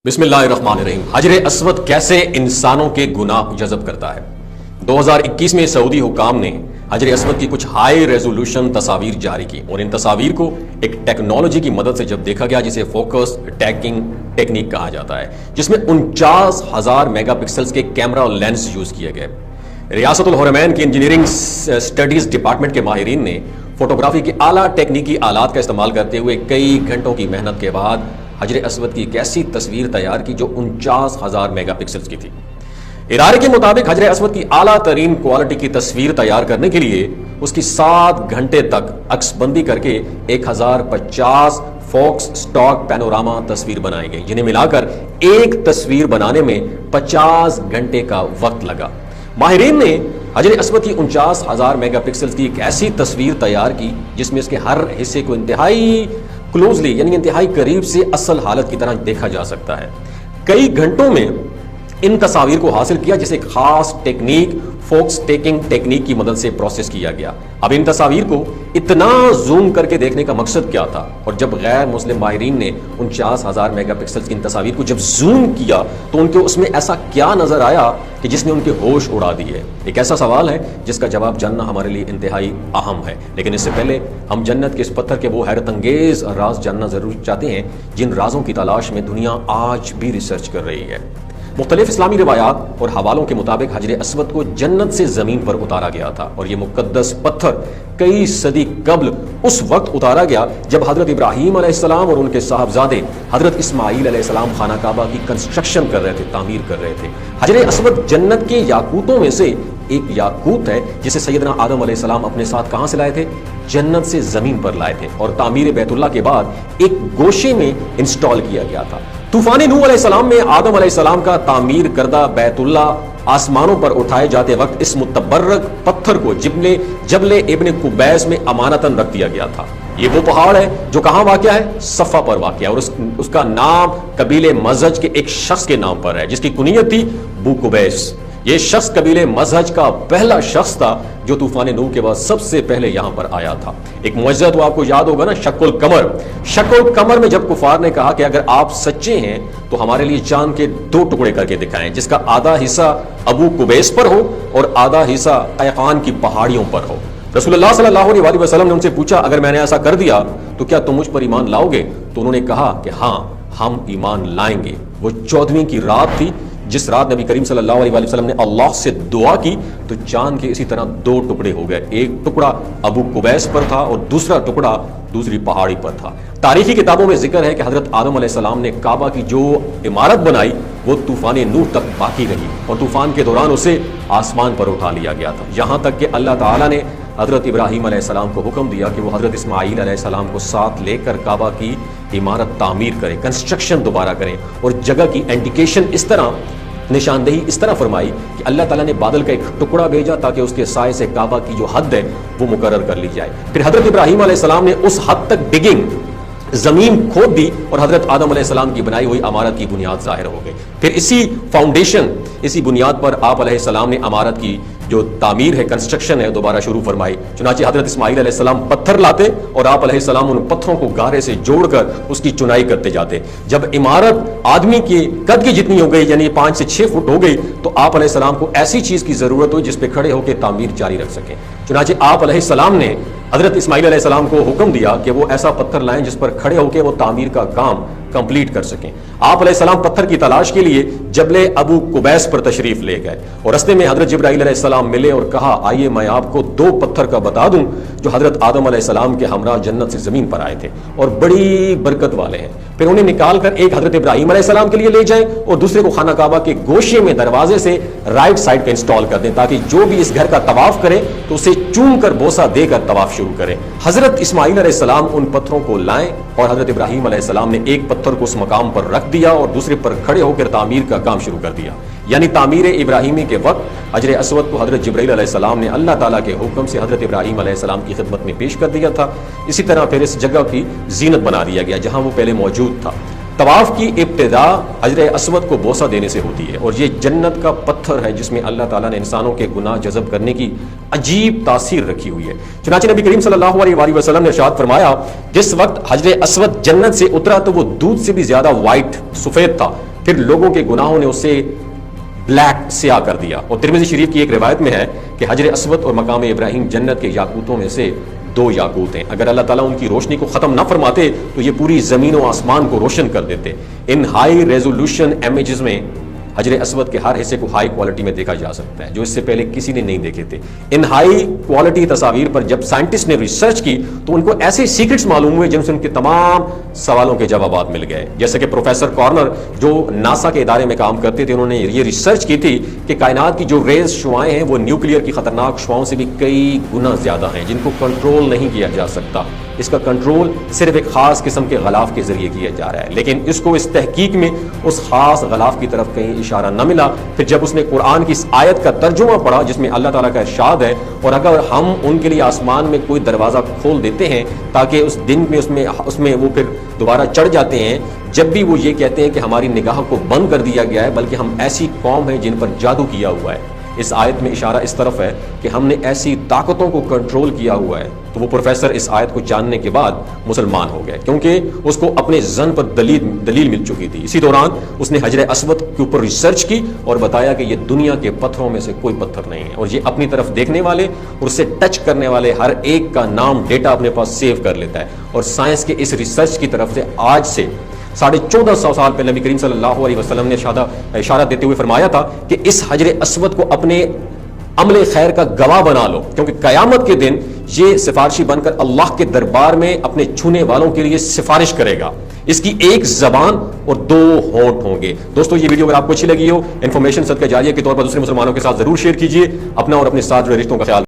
بسم اللہ الرحمن الرحیم۔ حجر اسود کیسے انسانوں کے گناہ جذب کرتا ہے؟ 2021 میں سعودی حکام نے حجر اسود کی کچھ ہائی ریزولوشن تصاویر جاری کی اور ان تصاویر کو ایک ٹیکنالوجی کی مدد سے جب دیکھا گیا جسے فوکس ٹیکنگ ٹیکنیک کہا جاتا ہے، جس میں 49,000 میگا پکسلز کے کیمرہ لینس یوز کیے گئے۔ ریاست الحرمین کی انجینئرنگ سٹڈیز ڈپارٹمنٹ کے ماہرین نے فوٹوگرافی کے اعلیٰ ٹیکنیکی آلات کا استعمال کرتے ہوئے کئی گھنٹوں کی محنت کے بعد حجر اسود کی ایک ایسی تصویر تیار کی جو 49,000 میگا پکسلز کی تھی۔ ادارے کے مطابق حجر اسود کی اعلیٰ ترین کوالٹی کی تصویر تیار کرنے کے لیے اس کی 7 گھنٹے تک عکس بندی کر کے 1050 فوکس سٹاک پینوراما تصویر بنائی گئی، جنہیں ملا کر ایک تصویر بنانے میں 50 گھنٹے کا وقت لگا۔ ماہرین نے حجر اسود کی 49,000 میگا پکسلز کی ایک ایسی تصویر تیار کی جس میں اس کے ہر حصے کو انتہائی کلوزلی یعنی انتہائی قریب سے اصل حالت کی طرح دیکھا جا سکتا ہے۔ کئی گھنٹوں میں ان تصاویر کو حاصل کیا جسے ایک خاص ٹیکنیک فوکس ٹیکنگ ٹیکنیک کی مدد سے پروسیس کیا گیا۔ اب ان تصاویر کو اتنا زوم کر کے دیکھنے کا مقصد کیا تھا، اور جب غیر مسلم ماہرین نے 49,000 میگا پکسلز کی ان تصاویر کو جب زوم کیا تو ان کے اس میں ایسا کیا نظر آیا کہ جس نے ان کے ہوش اڑا دیے؟ ایک ایسا سوال ہے جس کا جواب جاننا ہمارے لیے انتہائی اہم ہے، لیکن اس سے پہلے ہم جنت کے اس پتھر کے وہ حیرت انگیز راز جاننا ضرور چاہتے ہیں جن رازوں کی تلاش میں دنیا آج بھی ریسرچ کر رہی ہے۔ مختلف اسلامی روایات اور حوالوں کے مطابق حجر اسود کو جنت سے زمین پر اتارا گیا تھا، اور یہ مقدس پتھر کئی صدی قبل اس وقت اتارا گیا جب حضرت ابراہیم علیہ السلام اور ان کے صاحبزادے حضرت اسماعیل علیہ السلام خانہ کعبہ کی کنسٹرکشن کر رہے تھے، تعمیر کر رہے تھے۔ حجر اسود جنت کے یاقوتوں میں سے ایک یاقوت ہے جسے سیدنا آدم علیہ السلام اپنے ساتھ کہاں سے لائے تھے؟ جنت سے زمین پر لائے تھے، اور تعمیر بیت اللہ کے بعد ایک گوشے میں انسٹال کیا گیا تھا۔ طوفان نوح علیہ السلام میں آدم علیہ السلام کا تعمیر کردہ بیت اللہ آسمانوں پر اٹھائے جاتے وقت اس متبرک پتھر کو جبل ابن قبیس میں امانتاً رکھ دیا گیا تھا۔ یہ وہ پہاڑ ہے جو کہاں واقع ہے؟ صفا پر واقع ہے، اور اس کا نام قبیلے مزہج کے ایک شخص کے نام پر ہے جس کی کنیت تھی بو قبیس۔ یہ شخص قبیلے مزہج کا پہلا شخص تھا جو طوفان نوح کے بعد سب سے پہلے یہاں پر آیا تھا۔ ایک معجزہ تو آپ کو یاد ہوگا نا، شق القمر میں جب کفار نے کہا کہ اگر آپ سچے ہیں تو ہمارے لیے چاند کے 2 ٹکڑے کر کے دکھائیں، جس کا آدھا حصہ ابو قبیس پر ہو اور آدھا حصہ قیقان کی پہاڑیوں پر ہو۔ رسول اللہ صلی اللہ علیہ وسلم نے ان سے پوچھا اگر میں نے ایسا کر دیا تو کیا تم مجھ پر ایمان لاؤ گے؟ تو انہوں نے کہا کہ ہاں ہم ایمان لائیں گے۔ وہ 14ویں کی رات تھی جس رات نبی کریم صلی اللہ علیہ وسلم نے اللہ سے دعا کی تو چاند کے اسی طرح 2 ٹکڑے ہو گئے، ایک ٹکڑا ابو قبیس پر تھا اور دوسرا ٹکڑا دوسری پہاڑی پر تھا۔ تاریخی کتابوں میں ذکر ہے کہ حضرت آدم علیہ السلام نے کعبہ کی جو عمارت بنائی وہ طوفان نوح تک باقی رہی، اور طوفان کے دوران اسے آسمان پر اٹھا لیا گیا تھا، یہاں تک کہ اللہ تعالیٰ نے حضرت ابراہیم علیہ السلام کو حکم دیا کہ وہ حضرت اسماعیل علیہ السلام کو ساتھ لے کر کعبہ کی عمارت تعمیر کریں، کنسٹرکشن دوبارہ کریں، اور جگہ کی انڈیکیشن اس طرح نشاندہی اس طرح فرمائی کہ اللہ تعالیٰ نے بادل کا ایک ٹکڑا بھیجا تاکہ اس کے سائے سے کعبہ کی جو حد ہے وہ مقرر کر لی جائے۔ پھر حضرت ابراہیم علیہ السلام نے اس حد تک ڈگنگ زمین کھود دی اور حضرت آدم علیہ السلام کی بنائی ہوئی عمارت کی بنیاد ظاہر ہو گئی۔ پھر اسی بنیاد پر آپ علیہ السلام نے عمارت کی جو تعمیر ہے، کنسٹرکشن ہے، دوبارہ شروع فرمائی۔ چنانچہ حضرت اسماعیل علیہ السلام پتھر لاتے اور آپ علیہ السلام ان پتھروں کو گارے سے جوڑ کر اس کی چنائی کرتے جاتے۔ جب عمارت آدمی کے قد کی جتنی ہو گئی یعنی 5 سے 6 فٹ ہو گئی تو آپ علیہ السلام کو ایسی چیز کی ضرورت ہوئی جس پہ کھڑے ہو کے تعمیر جاری رکھ سکیں۔ چنانچہ آپ علیہ السلام نے حضرت اسماعیل علیہ السلام کو حکم دیا کہ وہ ایسا پتھر لائیں جس پر کھڑے ہو کے وہ تعمیر کا کام کمپلیٹ کر سکیں۔ آپ علیہ السلام پتھر کی تلاش کے لیے جبل ابو قبیس پر تشریف لے گئے، اور رستے میں حضرت جبرائیل علیہ السلام ملے اور کہا آئیے میں آپ کو 2 پتھر کا بتا دوں جو حضرت آدم علیہ السلام کے ہمراہ جنت سے زمین پر آئے تھے اور بڑی برکت والے ہیں۔ پھر انہیں نکال کر ایک حضرت ابراہیم علیہ السلام کے لیے لے جائیں اور دوسرے کو خانہ کعبہ کے گوشے میں دروازے سے رائٹ سائڈ پہ انسٹال کر دیں تاکہ جو بھی اس گھر کا طواف کرے تو اسے چوم کر بوسہ دے کر طواف شروع کرے۔ حضرت اسماعیل علیہ السلام ان پتھروں کو لائیں اور حضرت ابراہیم علیہ السلام نے ایک پتھر کو اس مقام پر رکھ دیا اور دوسرے پر کھڑے ہو کر تعمیر کا کام شروع کر دیا۔ یعنی تعمیر ابراہیمی کے وقت حجر اسود کو حضرت جبرائیل علیہ السلام نے اللہ تعالیٰ کے حکم سے حضرت ابراہیم علیہ السلام کی خدمت میں پیش کر دیا تھا۔ اسی طرح پھر اس جگہ کی زینت بنا دیا گیا جہاں وہ پہلے موجود تھا۔ طواف کی ابتدا حجر اسود کو بوسہ دینے سے ہوتی ہے، اور یہ جنت کا پتھر ہے جس میں اللہ تعالیٰ نے انسانوں کے گناہ جذب کرنے کی عجیب تاثیر رکھی ہوئی ہے۔ چنانچہ نبی کریم صلی اللہ علیہ وسلم نے ارشاد فرمایا جس وقت حجر اسود جنت سے اترا تو وہ دودھ سے بھی زیادہ وائٹ سفید تھا، پھر لوگوں کے گناہوں نے اسے بلیک سیاہ کر دیا. اور ترمذی شریف کی ایک روایت میں ہے کہ حجر اسود اور مقام ابراہیم جنت کے یاقوتوں میں سے 2 یاقوت ہیں. اگر اللہ تعالیٰ ان کی روشنی کو ختم نہ فرماتے تو یہ پوری زمین و آسمان کو روشن کر دیتے. ان ہائی ریزولوشن امیجز میں حجر اسود کے ہر حصے کو ہائی کوالٹی میں دیکھا جا سکتا ہے جو اس سے پہلے کسی نے نہیں دیکھے تھے. ان ہائی کوالٹی تصاویر پر جب سائنٹسٹ نے ریسرچ کی تو ان کو ایسے سیکرٹس معلوم ہوئے جن سے ان کے تمام سوالوں کے جوابات مل گئے. جیسے کہ پروفیسر کارنر جو ناسا کے ادارے میں کام کرتے تھے، انہوں نے یہ ریسرچ کی تھی کہ کائنات کی جو ریز شعاعیں ہیں وہ نیوکلیئر کی خطرناک شعاؤں سے بھی کئی گنا زیادہ ہیں جن کو کنٹرول نہیں کیا جا سکتا. اس کا کنٹرول صرف ایک خاص قسم کے غلاف کے ذریعے کیا جا رہا ہے، لیکن اس کو اس تحقیق میں اس خاص غلاف کی طرف کہیں اشارہ نہ ملا. پھر جب اس نے قرآن کی اس آیت کا ترجمہ پڑھا جس میں اللہ تعالیٰ کا ارشاد ہے، اور اگر ہم ان کے لیے آسمان میں کوئی دروازہ کھول دیتے ہیں تاکہ اس دن میں اس میں وہ پھر دوبارہ چڑھ جاتے ہیں، جب بھی وہ یہ کہتے ہیں کہ ہماری نگاہ کو بند کر دیا گیا ہے بلکہ ہم ایسی قوم ہیں جن پر جادو کیا ہوا ہے. اس آیت میں اشارہ اس طرف ہے کہ ہم نے ایسی طاقتوں کو کنٹرول کیا ہوا ہے. تو وہ پروفیسر اس آیت کو جاننے کے بعد مسلمان ہو گئے کیونکہ اس کو اپنے ظن پر دلیل مل چکی تھی. اسی دوران اس نے حجر اسود کے اوپر ریسرچ کی اور بتایا کہ یہ دنیا کے پتھروں میں سے کوئی پتھر نہیں ہے، اور یہ اپنی طرف دیکھنے والے اور اسے ٹچ کرنے والے ہر ایک کا نام ڈیٹا اپنے پاس سیو کر لیتا ہے. اور سائنس کے اس ریسرچ کی طرف سے آج سے 1450 سال پہلے نبی کریم صلی اللہ علیہ وسلم نے اشارہ دیتے ہوئے فرمایا تھا کہ اس حجر اسود کو اپنے عمل خیر کا گواہ بنا لو، کیونکہ قیامت کے دن یہ سفارشی بن کر اللہ کے دربار میں اپنے چھونے والوں کے لیے سفارش کرے گا. اس کی 1 زبان اور 2 ہونٹ ہوں گے. دوستو یہ ویڈیو اگر آپ کو اچھی لگی ہو، انفارمیشن صدقہ جاریہ کے طور پر دوسرے مسلمانوں کے ساتھ ضرور شیئر کیجئے. اپنا اور اپنے ساتھ جڑے رشتوں کا خیال